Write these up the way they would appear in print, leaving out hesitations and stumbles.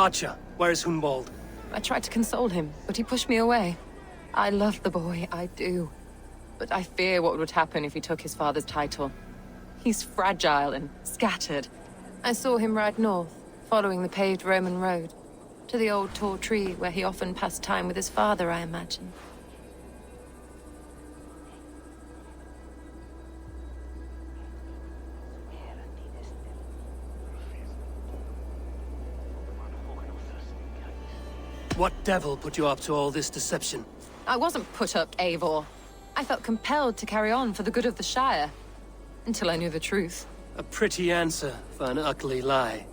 Archer, where's Hunwald? I tried to console him, but he pushed me away. I love the boy, I do. But I fear what would happen if he took his father's title. He's fragile and scattered. I saw him ride north, following the paved Roman road. To the old tall tree where he often passed time with his father, I imagine. What devil put you up to all this deception? I wasn't put up, Eivor. I felt compelled to carry on for the good of the Shire. Until I knew the truth. A pretty answer for an ugly lie.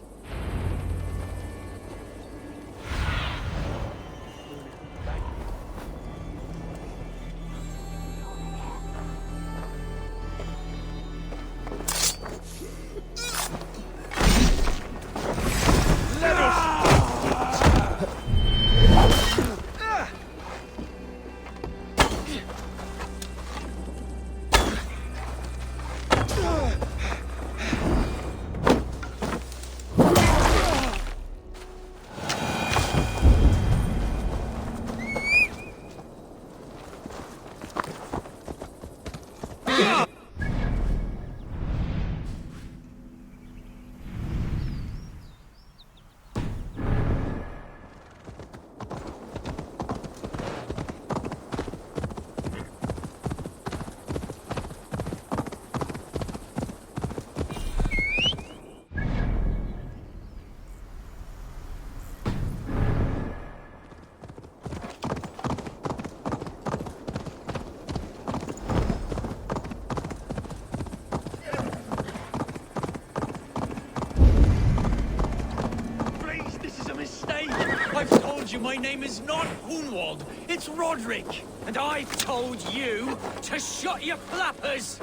My name is not Hunwald, it's Roderick. And I've told you to shut your flappers!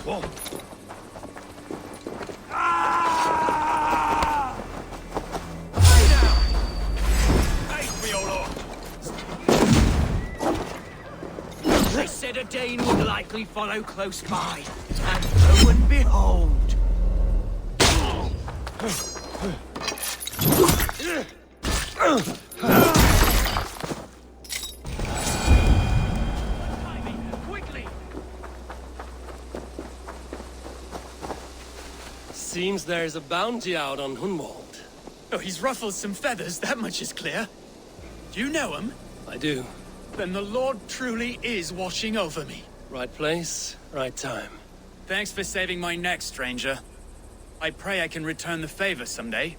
Whoa. Ah! Lay down! Face me, old lord! They said a Dane would likely follow close by. And lo and behold... Seems there's a bounty out on Hunwald. Oh, he's ruffled some feathers, that much is clear. Do you know him? I do. Then the Lord truly is watching over me. Right place, right time. Thanks for saving my neck, stranger. I pray I can return the favor someday.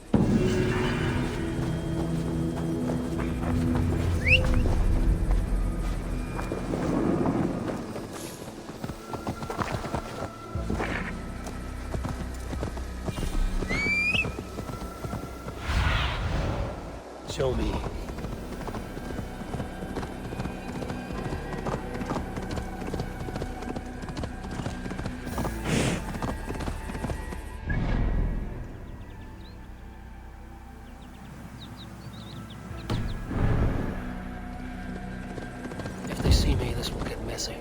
Show me. If they see me, this will get messy.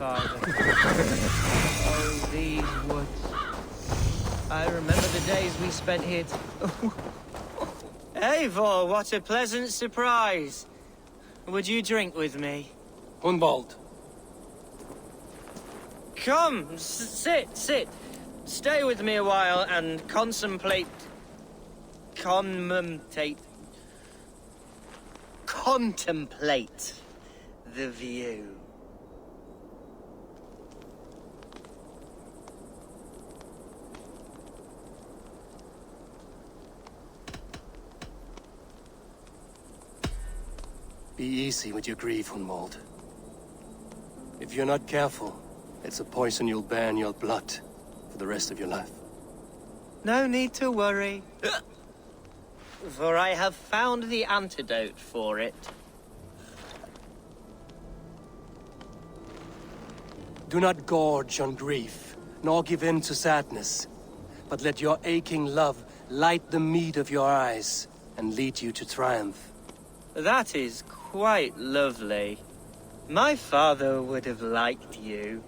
Oh, these woods. I remember the days we spent here. Eivor, what a pleasant surprise. Would you drink with me? Hunwald. Come, sit. Stay with me a while and contemplate the view. Be easy with your grief, Hunwald. If you're not careful, it's a poison you'll bear in your blood for the rest of your life. No need to worry. for I have found the antidote for it. Do not gorge on grief, nor give in to sadness, but let your aching love light the mead of your eyes and lead you to triumph. That is quite lovely. My father would have liked you.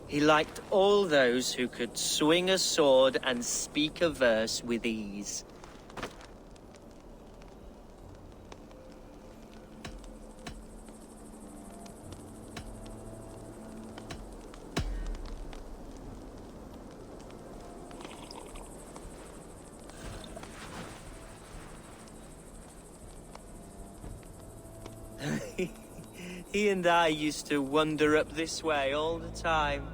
He liked all those who could swing a sword and speak a verse with ease. He and I used to wander up this way all the time.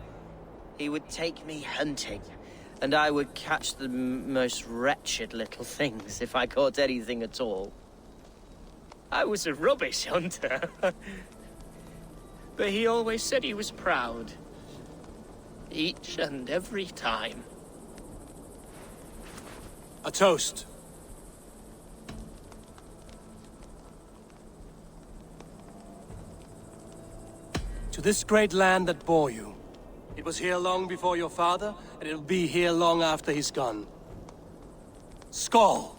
He would take me hunting, and I would catch the most wretched little things if I caught anything at all. I was a rubbish hunter. But he always said he was proud. Each and every time. A toast. To this great land that bore you. It was here long before your father, and it'll be here long after he's gone. Skull!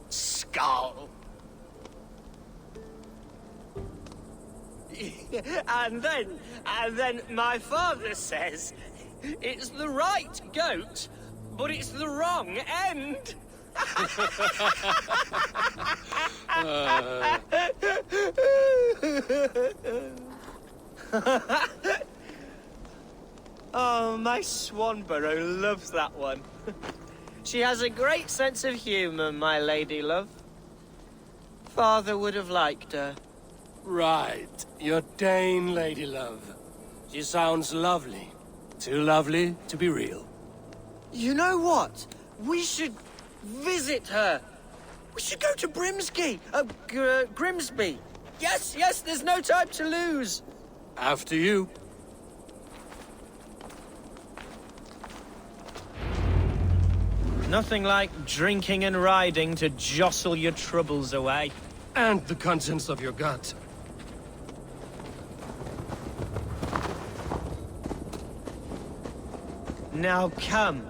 Skull. And then my father says, it's the right goat, but it's the wrong end. Oh, my Swanborough loves that one. She has a great sense of humor, my lady love. Father would have liked her. Right. Your Dane lady love. She sounds lovely. Too lovely to be real. You know what? We should visit her. We should go to Grimsby. Yes, there's no time to lose. After you. Nothing like drinking and riding to jostle your troubles away. And the contents of your gut. Now come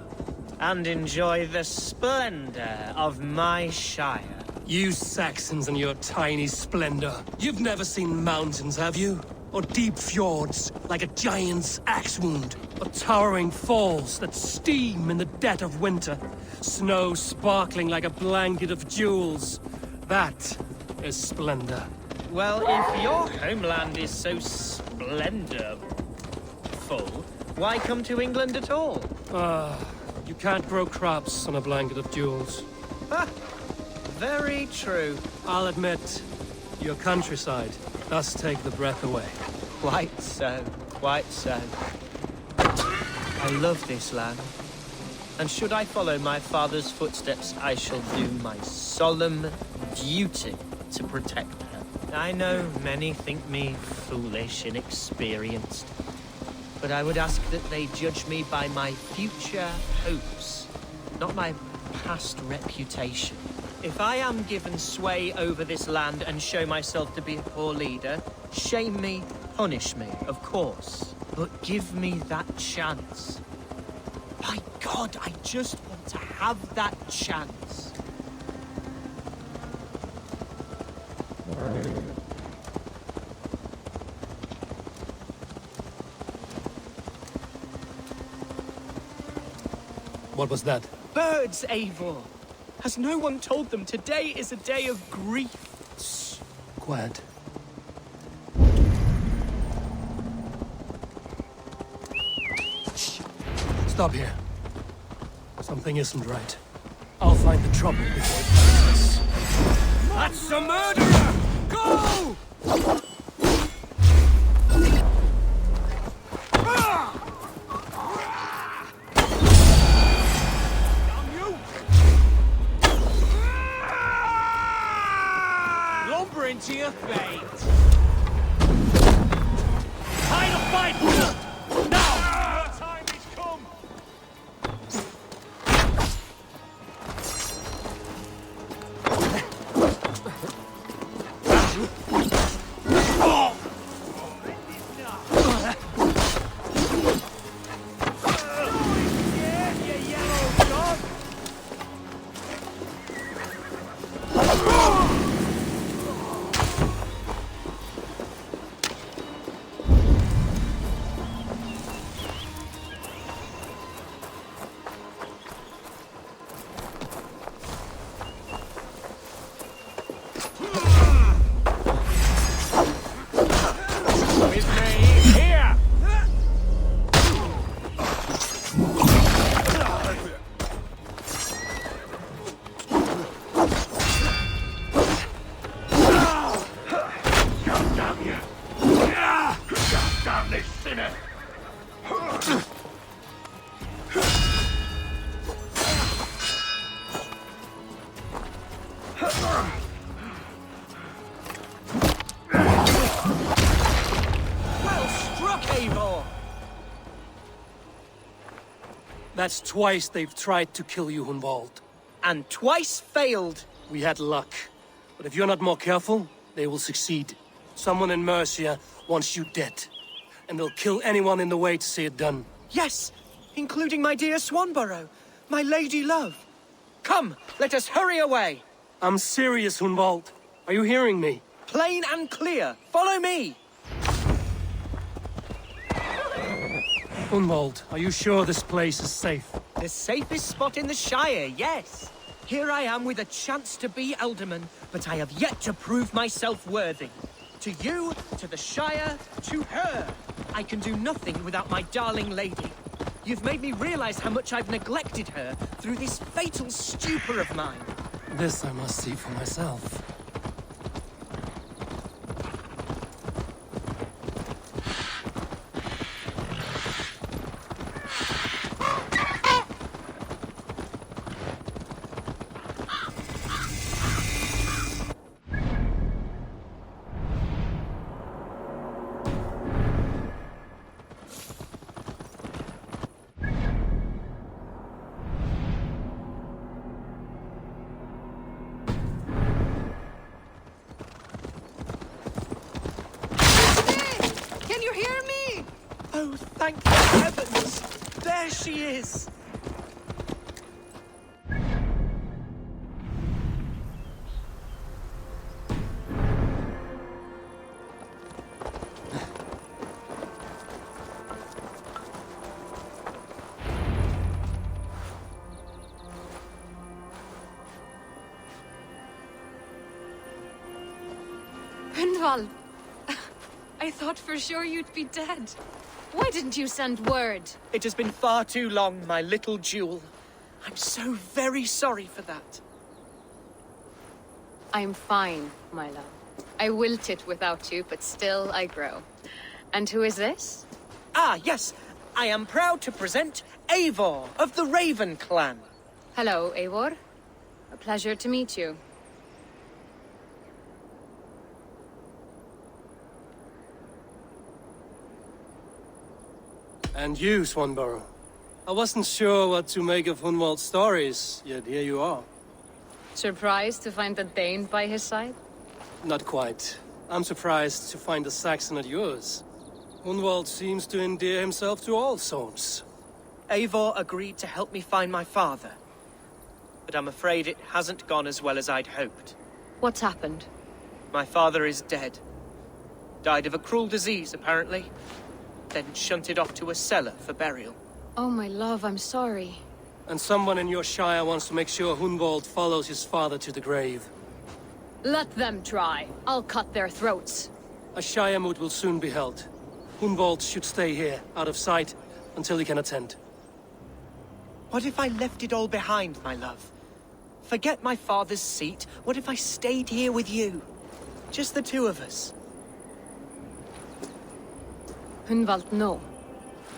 and enjoy the splendor of my shire. You Saxons and your tiny splendor. You've never seen mountains, have you? Or deep fjords, like a giant's axe wound. Or towering falls that steam in the dead of winter. Snow sparkling like a blanket of jewels. That is splendor. Well, if your homeland is so splendorful, why come to England at all? You can't grow crops on a blanket of jewels. Very true. I'll admit, your countryside does take the breath away. Quite so, quite so. I love this land. And should I follow my father's footsteps, I shall do my solemn duty to protect her. I know many think me foolish, inexperienced. But I would ask that they judge me by my future hopes, not my past reputation. If I am given sway over this land and show myself to be a poor leader, shame me, punish me, of course. But give me that chance. My God, I just want to have that chance. What was that? Birds, Eivor! Has no one told them today is a day of grief? Shh. Quiet. Shh. Stop here. Something isn't right. I'll find the trouble before it finds us. That's a murderer! Go! To your fate. Time to fight! Now! Your time has come! That's twice they've tried to kill you, Hunwald. And twice failed. We had luck. But if you're not more careful, they will succeed. Someone in Mercia wants you dead. And they'll kill anyone in the way to see it done. Yes, including my dear Swanborough, my lady love. Come, let us hurry away. I'm serious, Hunwald. Are you hearing me? Plain and clear. Follow me. Hunwald, are you sure this place is safe? The safest spot in the Shire, yes. Here I am with a chance to be Alderman, but I have yet to prove myself worthy. To you, to the Shire, to her. I can do nothing without my darling lady. You've made me realize how much I've neglected her through this fatal stupor of mine. This I must see for myself. Can you hear me? Oh, thank the heavens! There she is! Hunwald, I thought for sure you'd be dead. Why didn't you send word? It has been far too long, my little jewel. I'm so very sorry for that. I'm fine, my love. I wilted without you, but still I grow. And who is this? Ah, yes. I am proud to present Eivor of the Raven clan. Hello, Eivor. A pleasure to meet you. And you, Swanborough. I wasn't sure what to make of Hunwald's stories, yet here you are. Surprised to find a Dane by his side? Not quite. I'm surprised to find a Saxon at yours. Hunwald seems to endear himself to all souls. Eivor agreed to help me find my father. But I'm afraid it hasn't gone as well as I'd hoped. What's happened? My father is dead. Died of a cruel disease, apparently. Then shunted off to a cellar for burial. Oh, my love, I'm sorry. And someone in your shire wants to make sure Hunwald follows his father to the grave. Let them try. I'll cut their throats. A shire moot will soon be held. Hunwald should stay here, out of sight, until he can attend. What if I left it all behind, my love? Forget my father's seat. What if I stayed here with you? Just the two of us. Hunwald, no.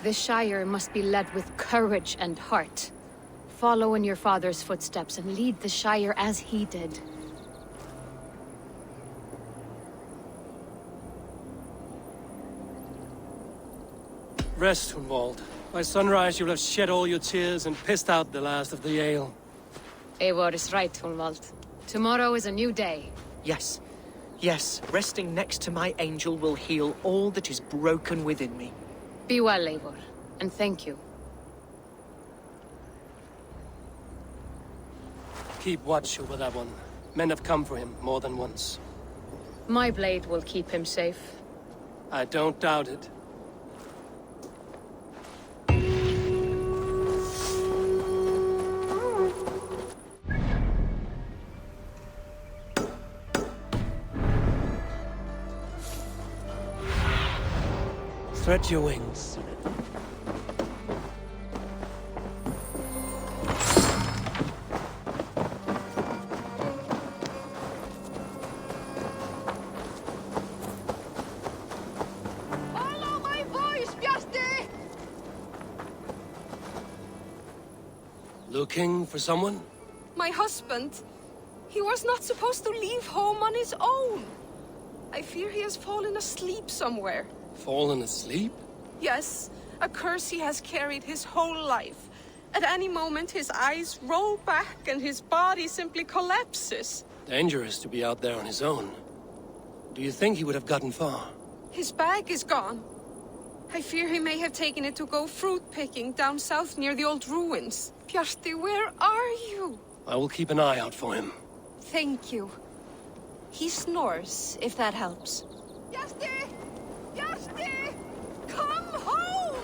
This Shire must be led with courage and heart. Follow in your father's footsteps and lead the Shire as he did. Rest, Hunwald. By sunrise you'll have shed all your tears and pissed out the last of the ale. Eivor is right, Hunwald. Tomorrow is a new day. Yes. Yes, resting next to my angel will heal all that is broken within me. Be well, Eivor, and thank you. Keep watch over that one. Men have come for him more than once. My blade will keep him safe. I don't doubt it. Spread your wings. Follow my voice, Bjarti! Looking for someone? My husband. He was not supposed to leave home on his own. I fear he has fallen asleep somewhere. Fallen asleep? Yes, a curse he has carried his whole life. At any moment, his eyes roll back and his body simply collapses. Dangerous to be out there on his own. Do you think he would have gotten far? His bag is gone. I fear he may have taken it to go fruit picking down south near the old ruins. Bjarti, where are you? I will keep an eye out for him. Thank you. He snores, if that helps. Bjarti! Bjarti! Come home!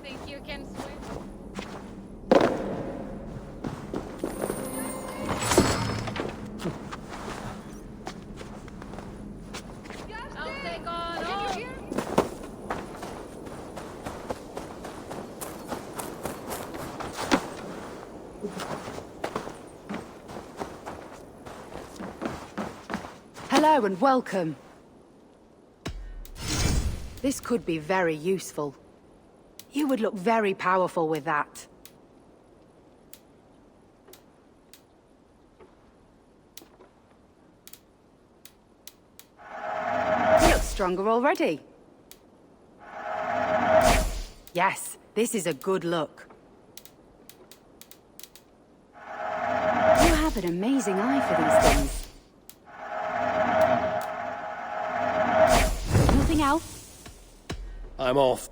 Think you can swim? I'll take on all. Can you hear me? Hello and welcome. This could be very useful. You would look very powerful with that. You look stronger already. Yes, this is a good look. You have an amazing eye for these things. Nothing else? I'm off.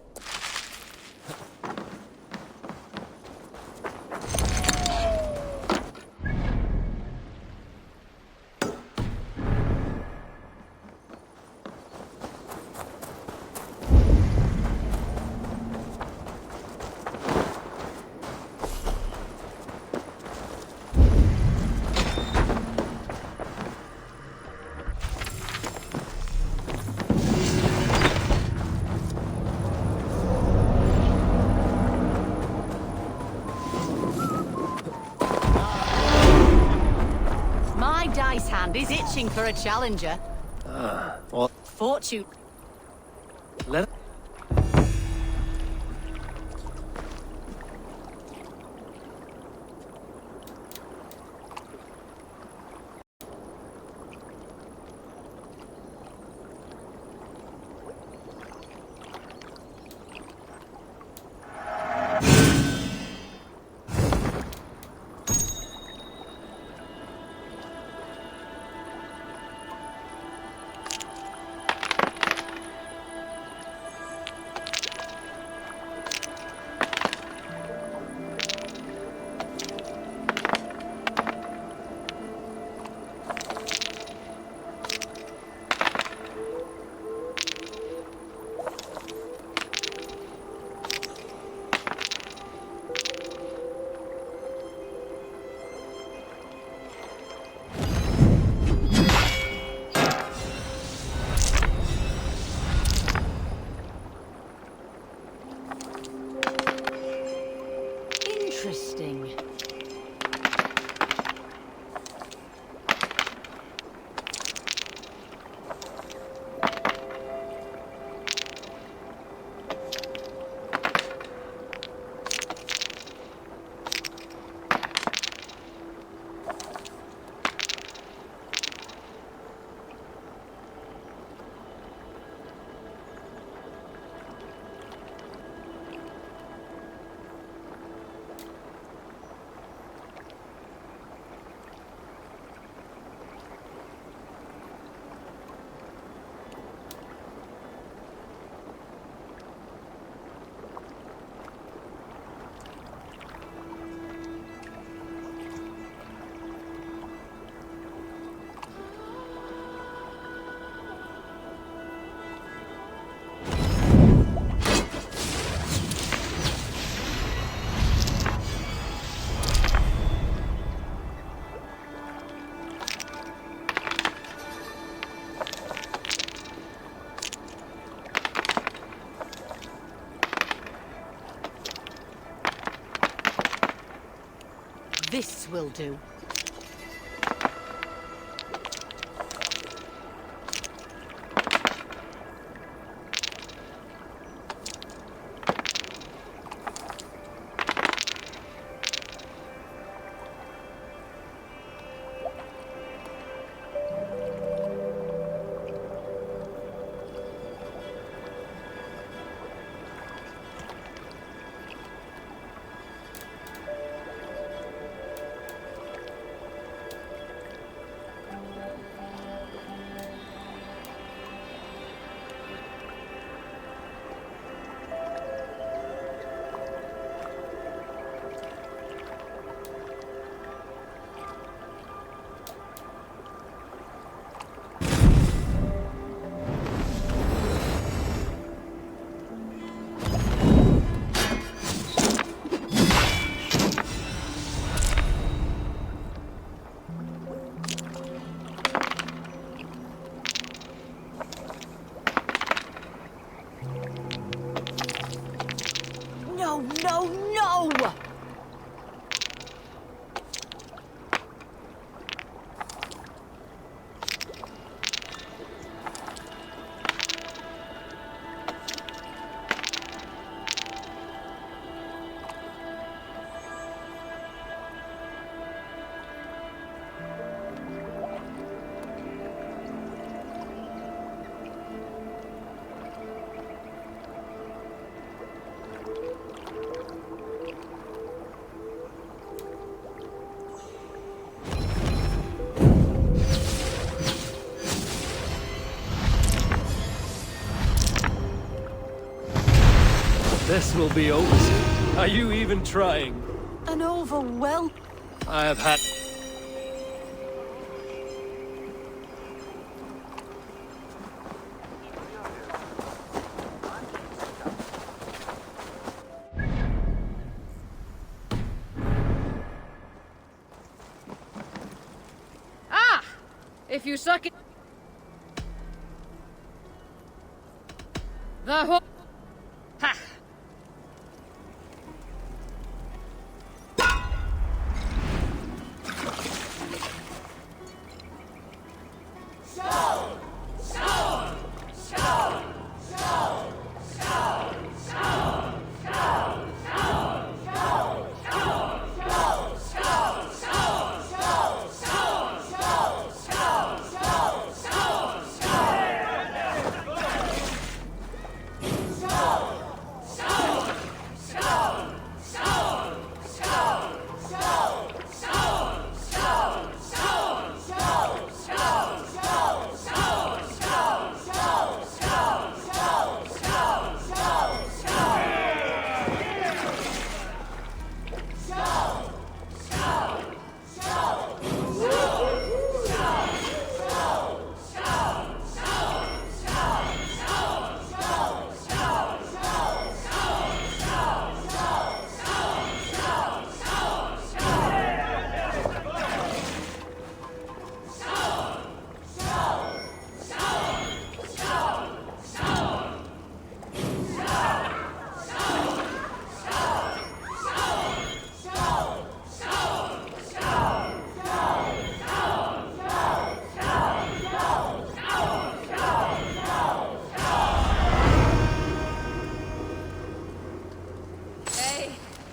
My dice hand is itching for a challenger. Well, Fortune. let... Interesting. This will do. No, no, no! This will be over soon. Are you even trying? An overwhelm. I have had... Ah! If you suck it... The whole... Ha!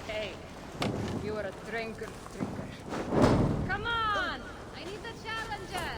Hey, you are a drinker. Come on! I need the challenger!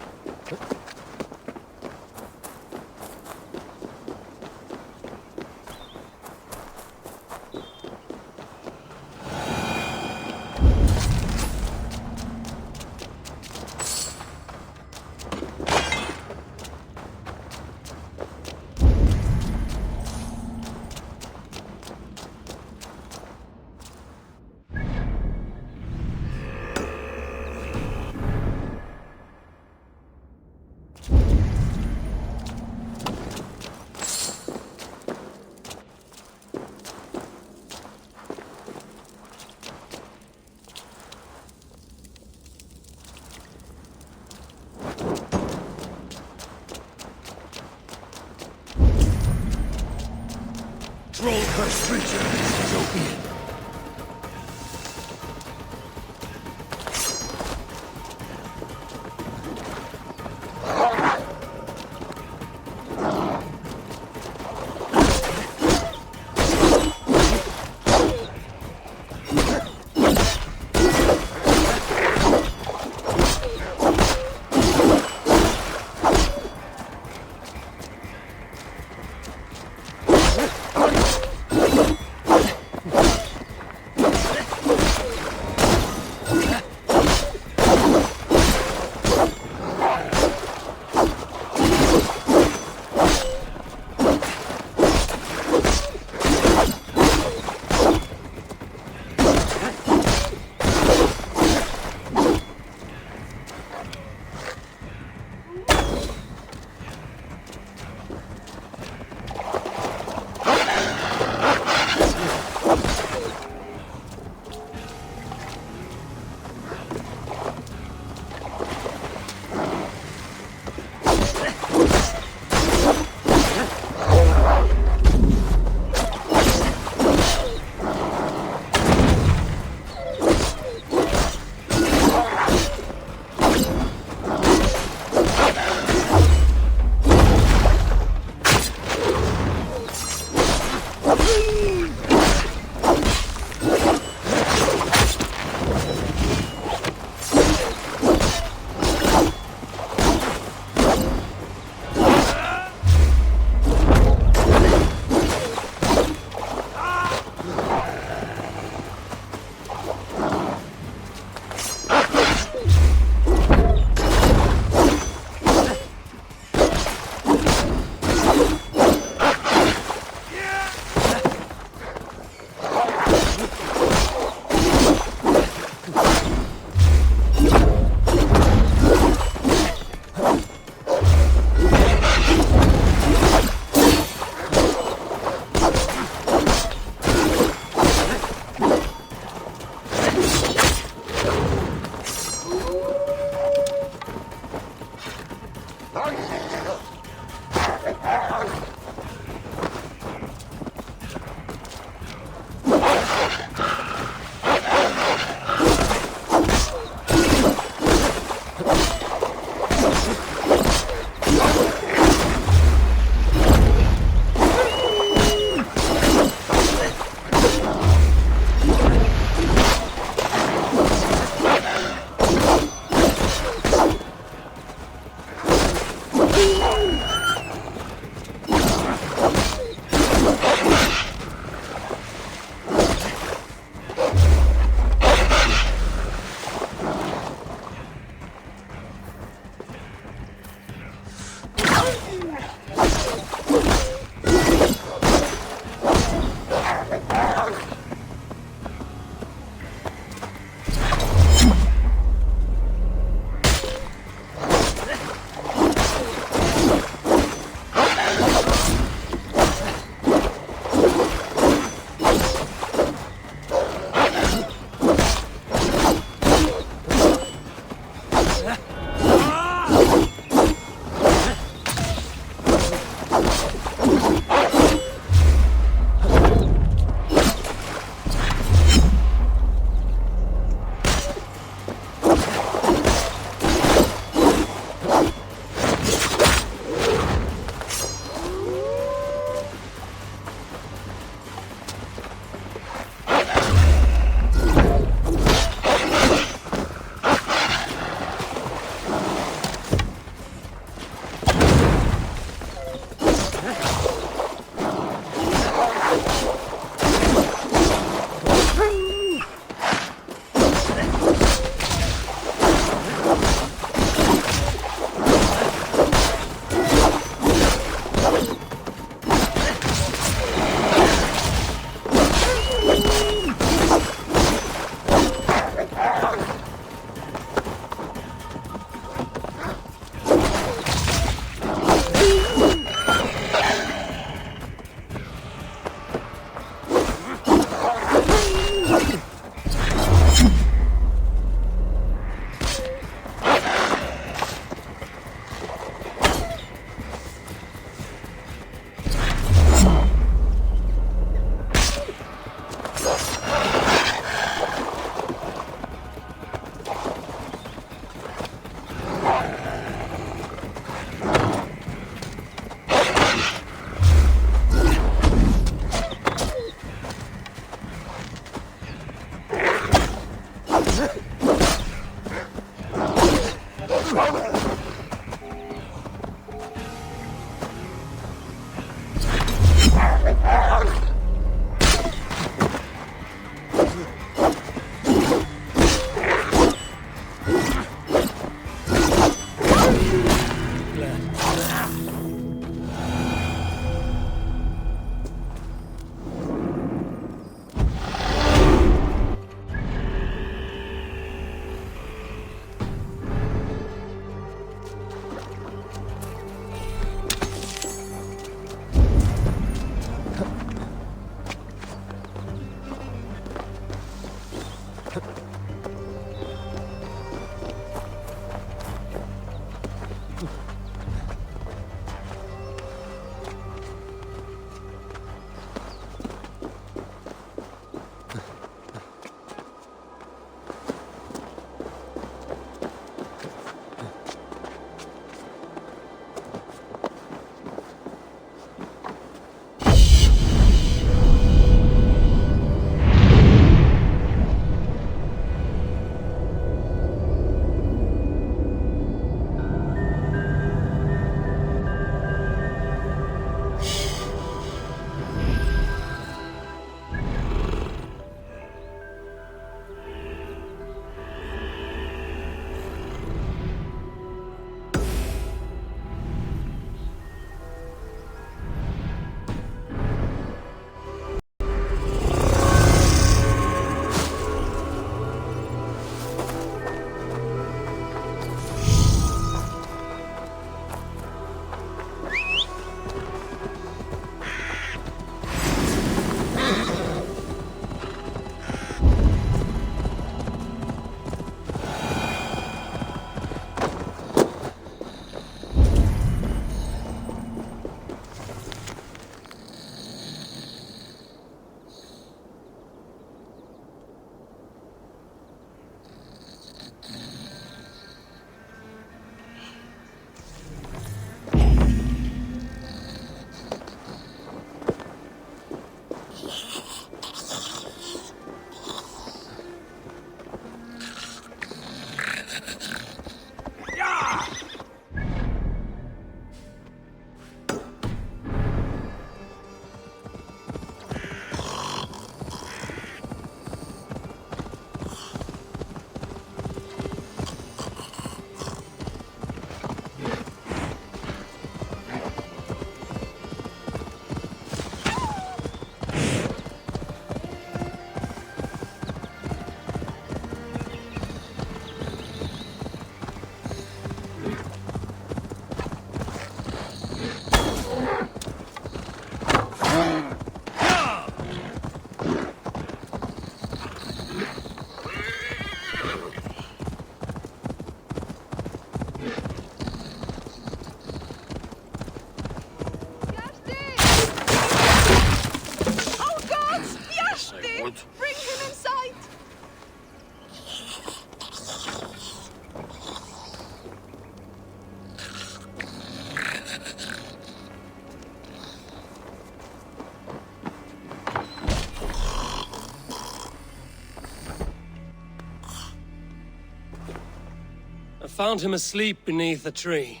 Found him asleep beneath a tree.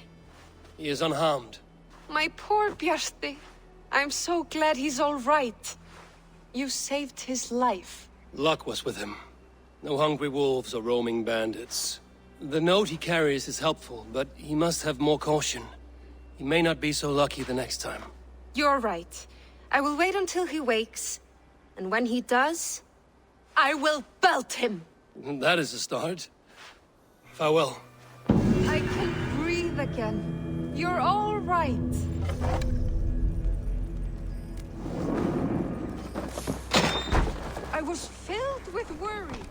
He is unharmed. My poor Bjarti. I'm so glad he's all right. You saved his life. Luck was with him. No hungry wolves or roaming bandits. The note he carries is helpful, but he must have more caution. He may not be so lucky the next time. You're right. I will wait until he wakes. And when he does, I will belt him. That is a start. Farewell. I can breathe again. You're all right. I was filled with worry.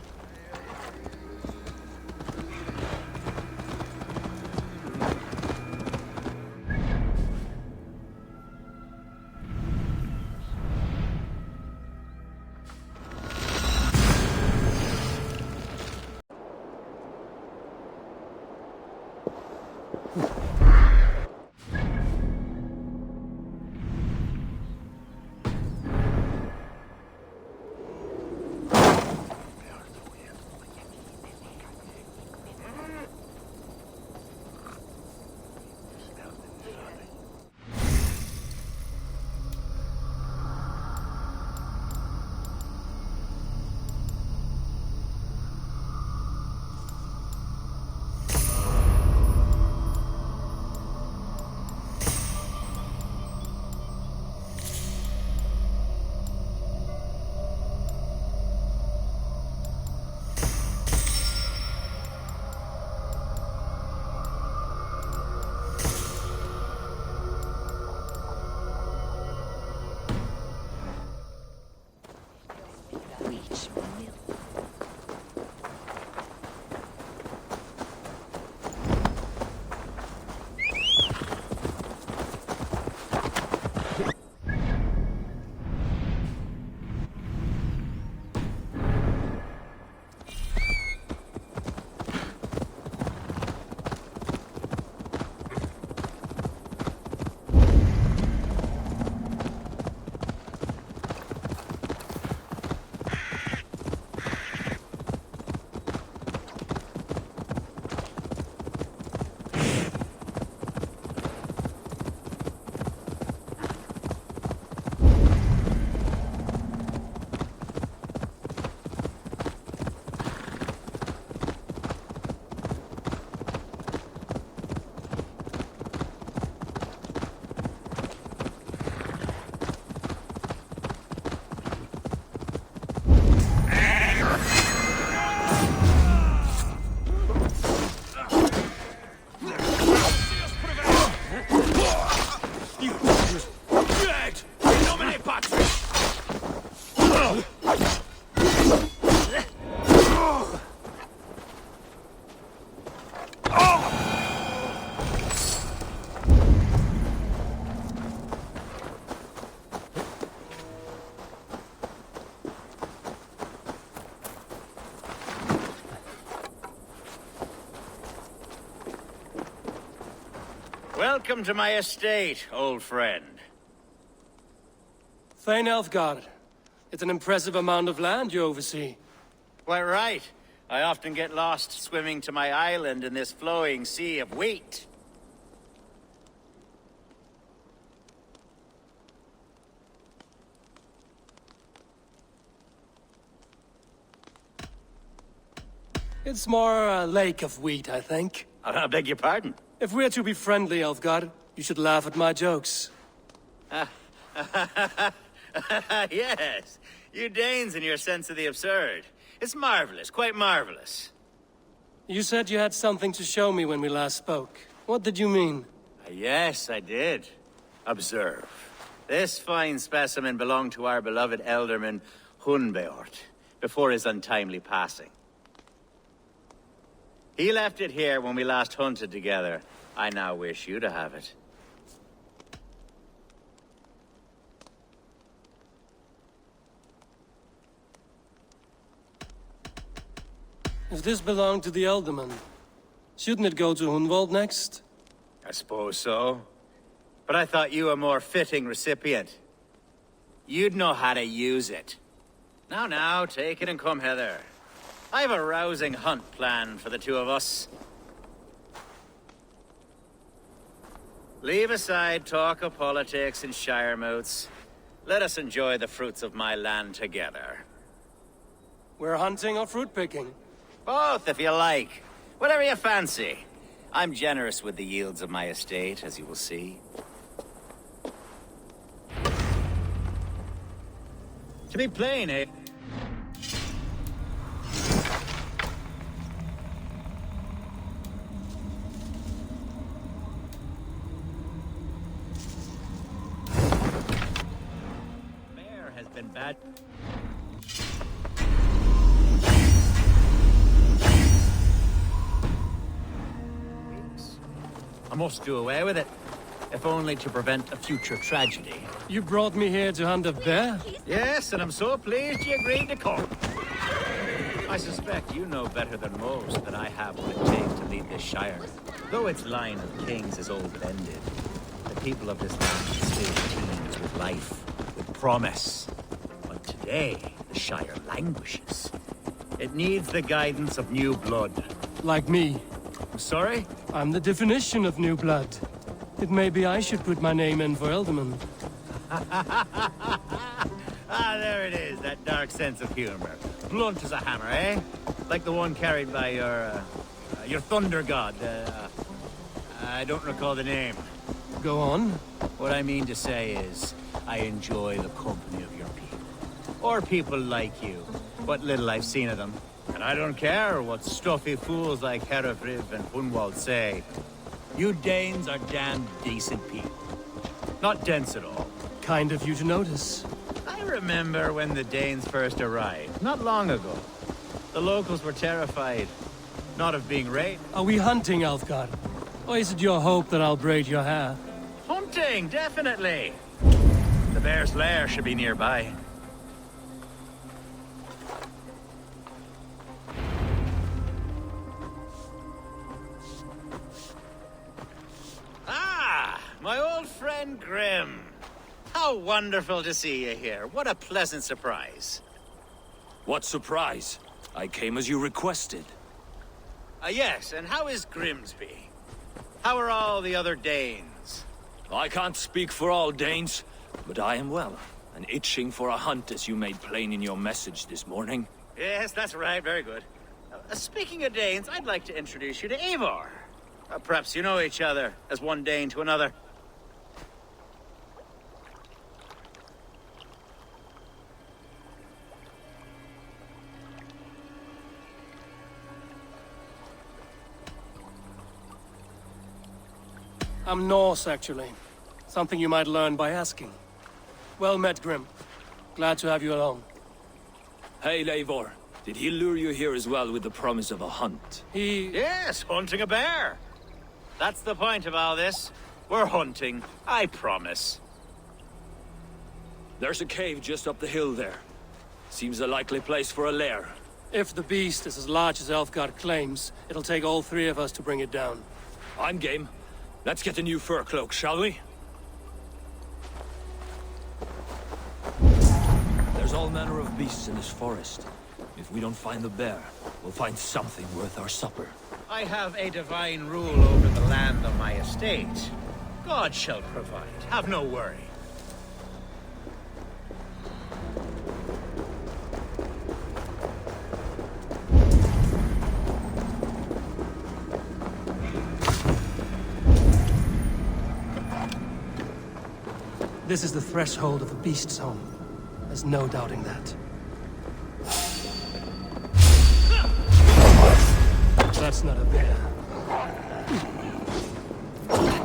Welcome to my estate, old friend. Thane Elfgard. It's an impressive amount of land you oversee. Quite right. I often get lost swimming to my island in this flowing sea of wheat. It's more a lake of wheat, I think. I beg your pardon. If we're to be friendly, Elfgard, you should laugh at my jokes. Yes, you Danes and your sense of the absurd. It's marvelous, quite marvelous. You said you had something to show me when we last spoke. What did you mean? Yes, I did. Observe. This fine specimen belonged to our beloved elderman Hunbeort, before his untimely passing. He left it here when we last hunted together. I now wish you to have it. If this belonged to the Elderman, shouldn't it go to Hunwald next? I suppose so. But I thought you a more fitting recipient. You'd know how to use it. Now, take it and come hither. I have a rousing hunt planned for the two of us. Leave aside talk of politics and shire moats. Let us enjoy the fruits of my land together. We're hunting or fruit picking? Both, if you like. Whatever you fancy. I'm generous with the yields of my estate, as you will see. To be plain, eh? Mayor has been bad. I must do away with it, if only to prevent a future tragedy. You brought me here to hunt a bear? Yes, and I'm so pleased you agreed to come. I suspect you know better than most that I have what it takes to lead this shire. Though its line of kings is old and ended, the people of this land still teems with life, with promise. But today, the shire languishes. It needs the guidance of new blood. Like me. I'm sorry? I'm the definition of new blood. It may be I should put my name in for Elderman. Ah, there it is, that dark sense of humor. Blunt as a hammer, eh? Like the one carried by your thunder god. I don't recall the name. Go on. What I mean to say is, I enjoy the company of your people. Or people like you. What little I've seen of them. And I don't care what stuffy fools like Herefriv and Hunwald say. You Danes are damn decent people. Not dense at all. Kind of you to notice. I remember when the Danes first arrived, not long ago. The locals were terrified, not of being raped. Are we hunting, Elfgard? Or is it your hope that I'll braid your hair? Hunting, definitely. The bear's lair should be nearby. My old friend Grim. How wonderful to see you here. What a pleasant surprise. What surprise? I came as you requested. Yes, and how is Grimsby? How are all the other Danes? I can't speak for all Danes, but I am well, and itching for a hunt as you made plain in your message this morning. Yes, that's right. Very good. Speaking of Danes, I'd like to introduce you to Eivor. Perhaps you know each other, as one Dane to another. I'm Norse, actually. Something you might learn by asking. Well met, Grim. Glad to have you along. Hey, Eivor. Did he lure you here as well with the promise of a hunt? Yes, hunting a bear. That's the point of all this. We're hunting, I promise. There's a cave just up the hill there. Seems a likely place for a lair. If the beast is as large as Elfgard claims, it'll take all three of us to bring it down. I'm game. Let's get a new fur cloak, shall we? There's all manner of beasts in this forest. If we don't find the bear, we'll find something worth our supper. I have a divine rule over the land of my estate. God shall provide. Have no worry. This is the threshold of the beast's home. There's no doubting that. That's not a bear.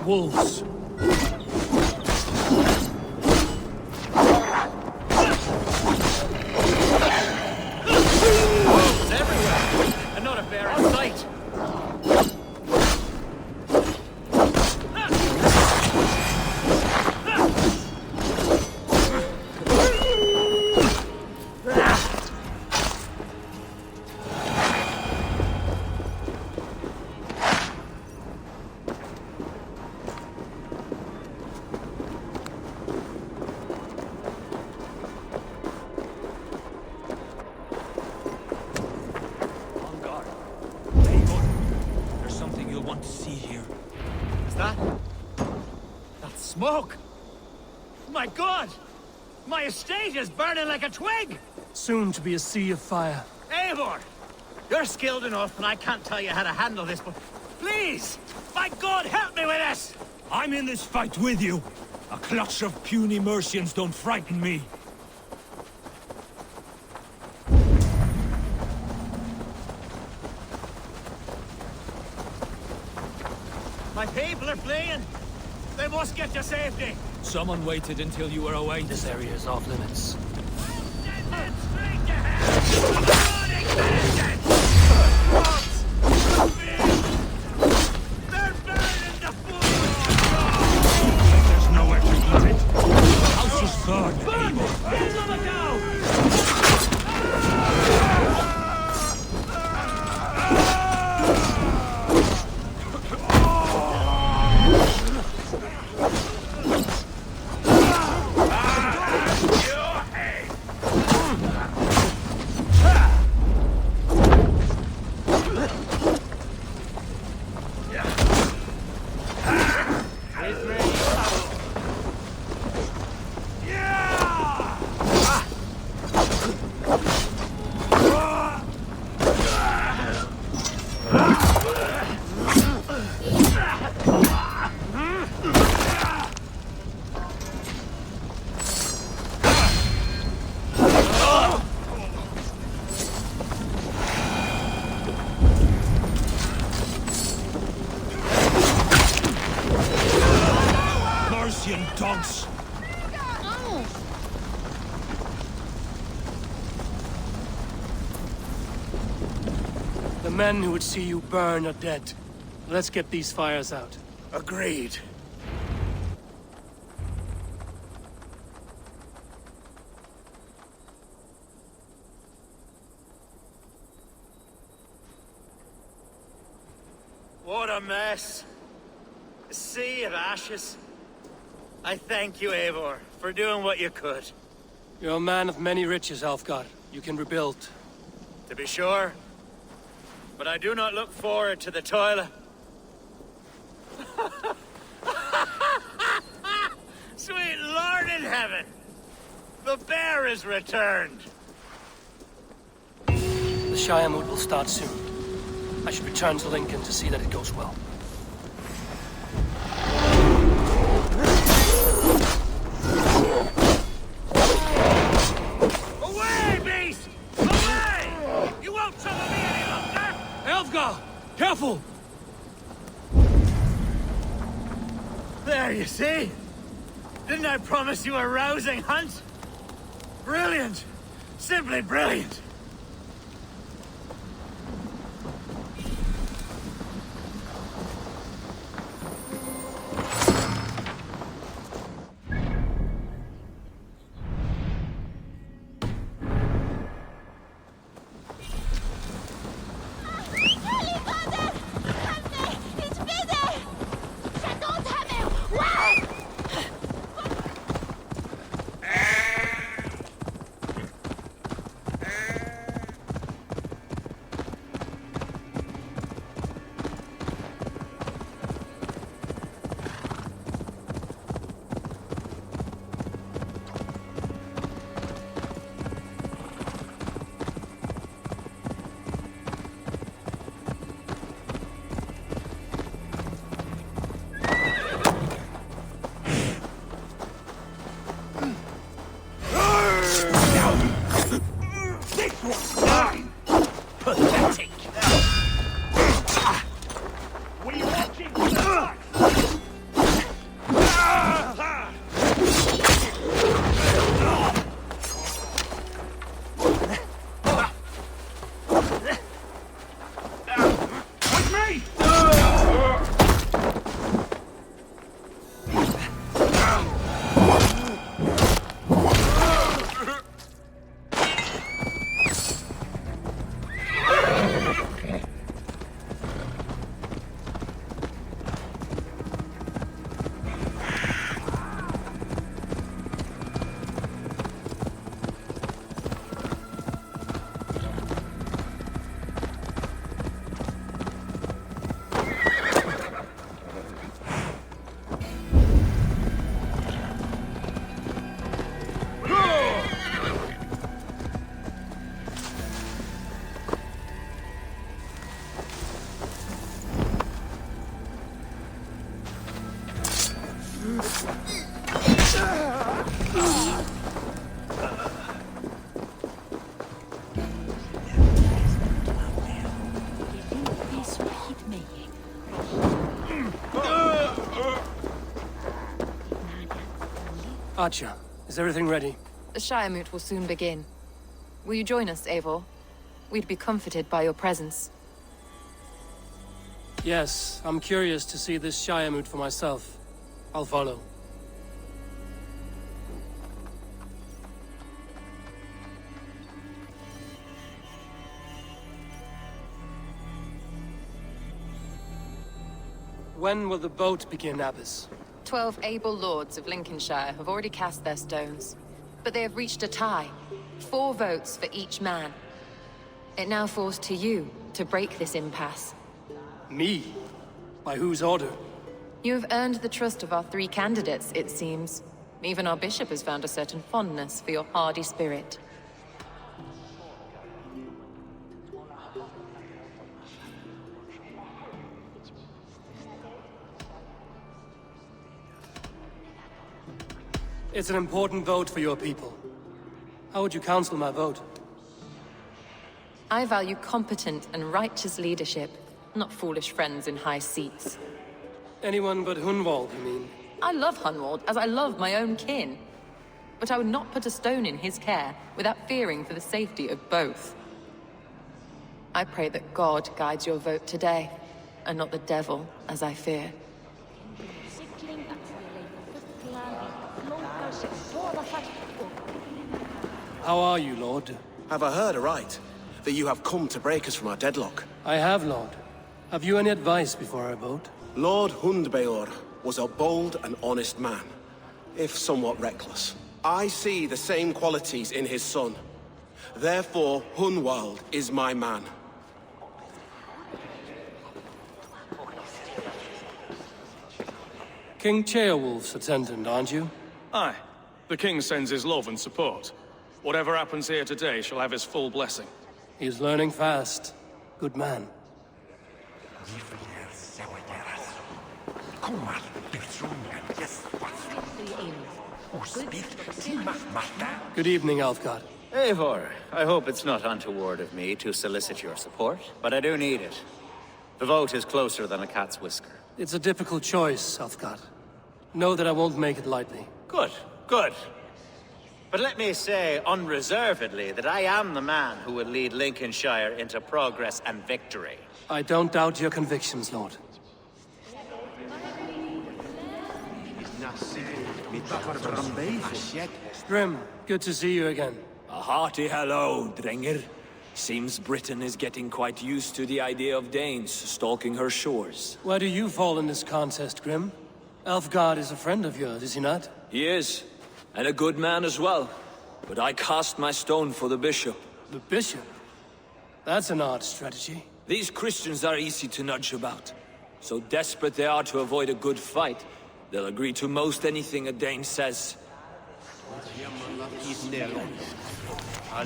Wolves. Wolves everywhere, and not a bear in sight. On guard. Eivor, there's something you'll want to see here. Is that? That's smoke! My God! My estate is burning like a twig! Soon to be a sea of fire. Eivor! You're skilled enough, and I can't tell you how to handle this, but please! My God, help me with this! I'm in this fight with you. A clutch of puny Mercians don't frighten me. My people are fleeing! They must get to safety! Someone waited until you were away. This area is off limits. Send them straight to hell! Running bandits! They're burning the food! There's nowhere to eat it. The house is burned, Eivor. Get on the go! Mercian dogs. The men who would see you burn are dead. Let's get these fires out. Agreed. What a mess. A sea of ashes. I thank you, Eivor, for doing what you could. You're a man of many riches, Alfgar. You can rebuild. To be sure. But I do not look forward to the toil. Sweet Lord in heaven! The bear is returned! The Shire mood will start soon. I should return to Lincoln to see that it goes well. Away, beast! Away! You won't trouble me any longer! Alfgar! Careful! There, you see? Didn't I promise you a rousing hunt? Brilliant! Simply brilliant! Holy Father! Help me! It's busy! Shadow Pathetic. What are you watching? Archer, is everything ready? The Shiremoot will soon begin. Will you join us, Eivor? We'd be comforted by your presence. Yes, I'm curious to see this Shiremoot for myself. I'll follow. When will the boat begin, Abbess? 12 able lords of Lincolnshire have already cast their stones, but they have reached a tie. 4 votes for each man. It now falls to you to break this impasse. Me? By whose order? You have earned the trust of our 3 candidates, it seems. Even our bishop has found a certain fondness for your hardy spirit. It's an important vote for your people. How would you counsel my vote? I value competent and righteous leadership, not foolish friends in high seats. Anyone but Hunwald, you mean? I love Hunwald, as I love my own kin. But I would not put a stone in his care without fearing for the safety of both. I pray that God guides your vote today, and not the devil, as I fear. How are you, Lord? Have I heard aright? That you have come to break us from our deadlock? I have, Lord. Have you any advice before I vote? Lord Hundbeor was a bold and honest man, if somewhat reckless. I see the same qualities in his son. Therefore, Hunwald is my man. King Ceolwulf's attendant, aren't you? Aye. The king sends his love and support. Whatever happens here today shall have his full blessing. He's learning fast. Good man. Good evening, Alfgard. Eivor, I hope it's not untoward of me to solicit your support, but I do need it. The vote is closer than a cat's whisker. It's a difficult choice, Alfgard. Know that I won't make it lightly. Good, good. But let me say unreservedly that I am the man who will lead Lincolnshire into progress and victory. I don't doubt your convictions, Lord. Grim, good to see you again. A hearty hello, Drenger. Seems Britain is getting quite used to the idea of Danes stalking her shores. Where do you fall in this contest, Grim? Alfgard is a friend of yours, is he not? He is, and a good man as well. But I cast my stone for the bishop. The bishop? That's an odd strategy. These Christians are easy to nudge about. So desperate they are to avoid a good fight, they'll agree to most anything a Dane says. A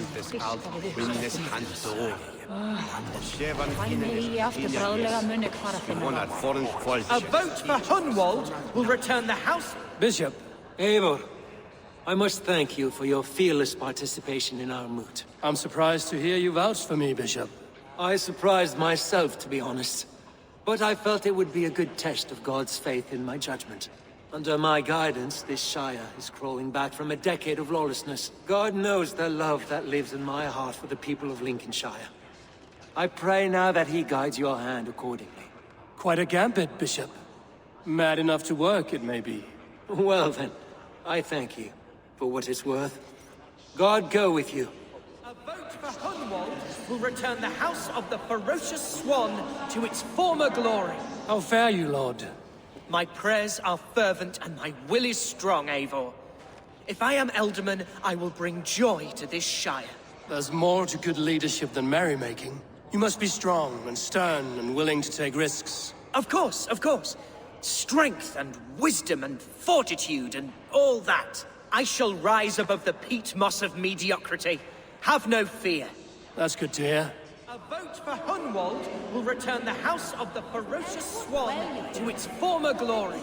vote for Hunwald will return the house. Bishop, Eivor, I must thank you for your fearless participation in our moot. I'm surprised to hear you vouch for me, Bishop. I surprised myself, to be honest. But I felt it would be a good test of God's faith in my judgment. Under my guidance, this Shire is crawling back from a decade of lawlessness. God knows the love that lives in my heart for the people of Lincolnshire. I pray now that he guides your hand accordingly. Quite a gambit, Bishop. Mad enough to work, it may be. Well then, I thank you for what it's worth. God go with you. A vote for Hunwald will return the House of the Ferocious Swan to its former glory. How fare you, Lord? My prayers are fervent and my will is strong, Eivor. If I am Elderman, I will bring joy to this Shire. There's more to good leadership than merrymaking. You must be strong and stern and willing to take risks. Of course, of course. Strength and wisdom and fortitude and all that. I shall rise above the peat moss of mediocrity. Have no fear. That's good to hear. A vote for Hunwald will return the House of the Ferocious Swan to its former glory.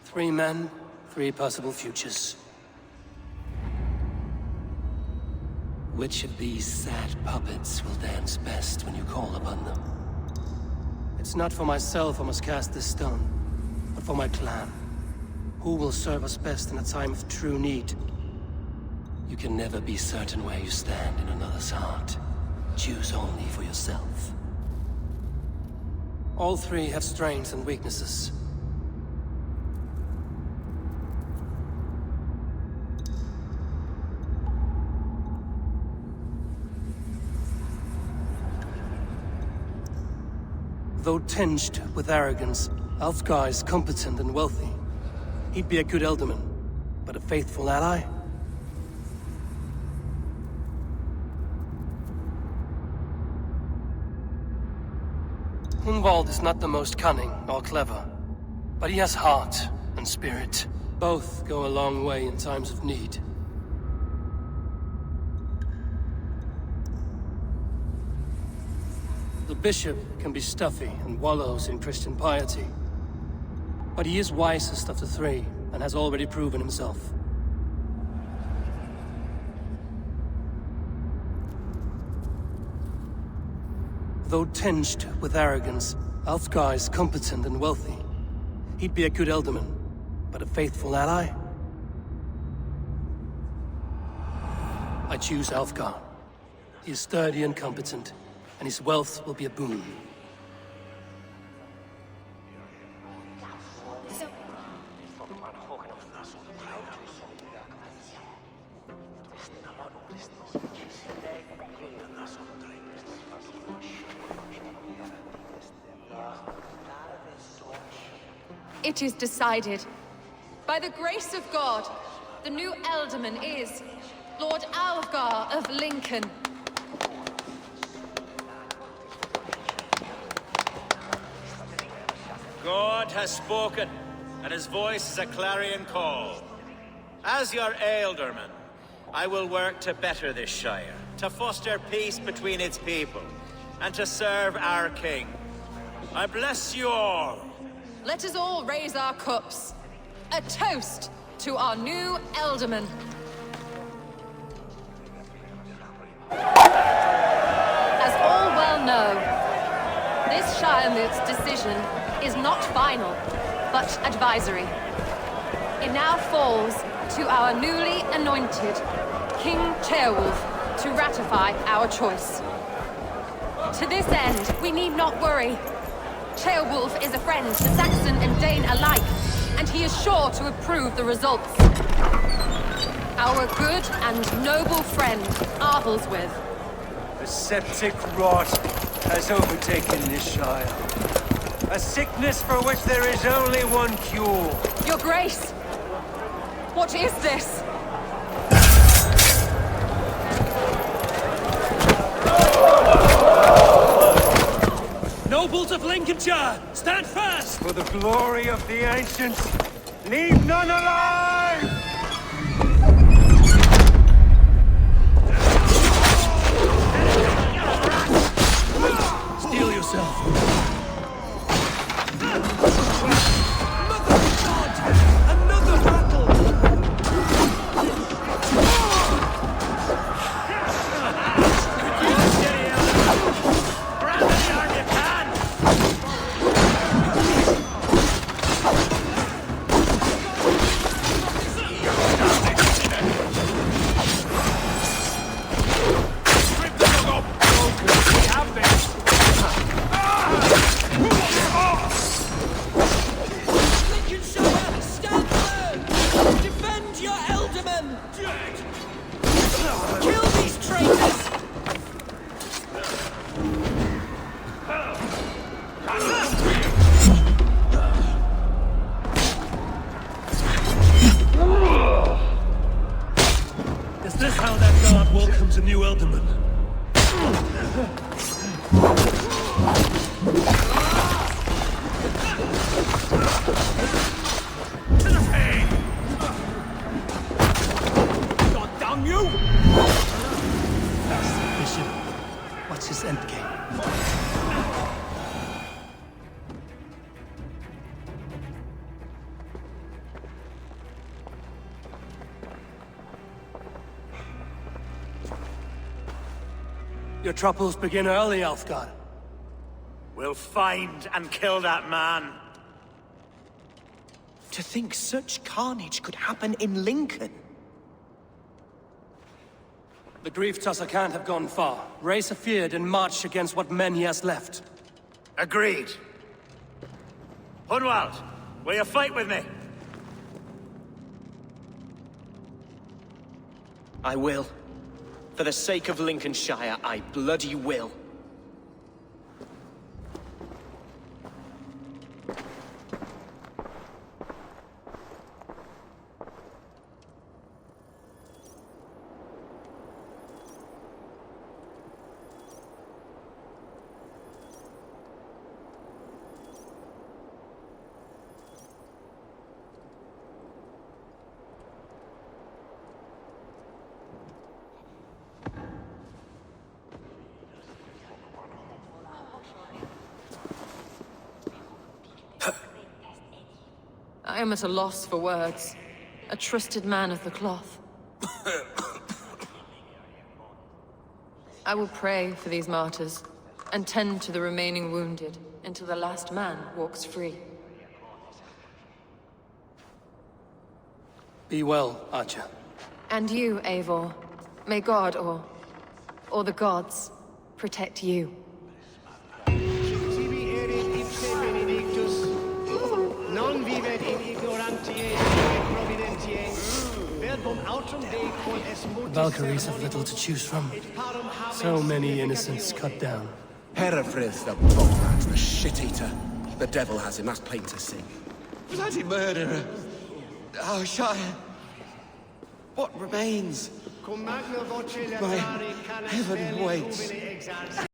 Three men, three possible futures. Which of these sad puppets will dance best when you call upon them? It's not for myself I must cast this stone, but for my clan. Who will serve us best in a time of true need? You can never be certain where you stand in another's heart. Choose only for yourself. All three have strengths and weaknesses. Though tinged with arrogance, Alfgar is competent and wealthy. He'd be a good Elderman, but a faithful ally? Hunwald is not the most cunning or clever, but he has heart and spirit. Both go a long way in times of need. The bishop can be stuffy and wallows in Christian piety. But he is wisest of the three, and has already proven himself. Though tinged with arrogance, Alfgar is competent and wealthy. He'd be a good Elderman, but a faithful ally? I choose Alfgar. He is sturdy and competent, and his wealth will be a boon. It is decided. By the grace of God, the new Elderman is Lord Alfgar of Lincoln. God has spoken, and his voice is a clarion call. As your Ealdorman, I will work to better this Shire, to foster peace between its people, and to serve our king. I bless you all. Let us all raise our cups. A toast to our new Elderman. As all well know, this Shire Moot's decision is not final, but advisory. It now falls to our newly anointed King Ceolwulf to ratify our choice. To this end, we need not worry. Ceolwulf is a friend to Saxon and Dane alike, and he is sure to approve the results. Our good and noble friend, Arthelswith. A septic rot has overtaken this Shire. A sickness for which there is only one cure. Your Grace! What is this? Nobles of Lincolnshire, stand fast! For the glory of the ancients, leave none alive! Steel yourself. dead! Kill these traitors! Is this how that guard welcomes a new Elderman? God damn you! That's the bishop. What's his endgame? Your troubles begin early, Alfgard. We'll find and kill that man. To think such carnage could happen in Lincoln. The grief tusser can't have gone far. Raise a feared and march against what men he has left. Agreed. Hunwald, will you fight with me? I will. For the sake of Lincolnshire, I bloody will. I am at a loss for words. A trusted man of the cloth. I will pray for these martyrs, and tend to the remaining wounded, until the last man walks free. Be well, Archer. And you, Eivor. May God, or the gods, protect you. Non vivet in ignorantiae providentiae, verbum autum Dei quod est The mutis Valkyries have little to choose from. So many innocents cut down. Herefrith the bograt, the shit-eater. The devil has him, that's plain to see. Bloody murderer! Oh, Shire! What remains? cum magna voce My latari canes heaven veli waits. ubile exalsi.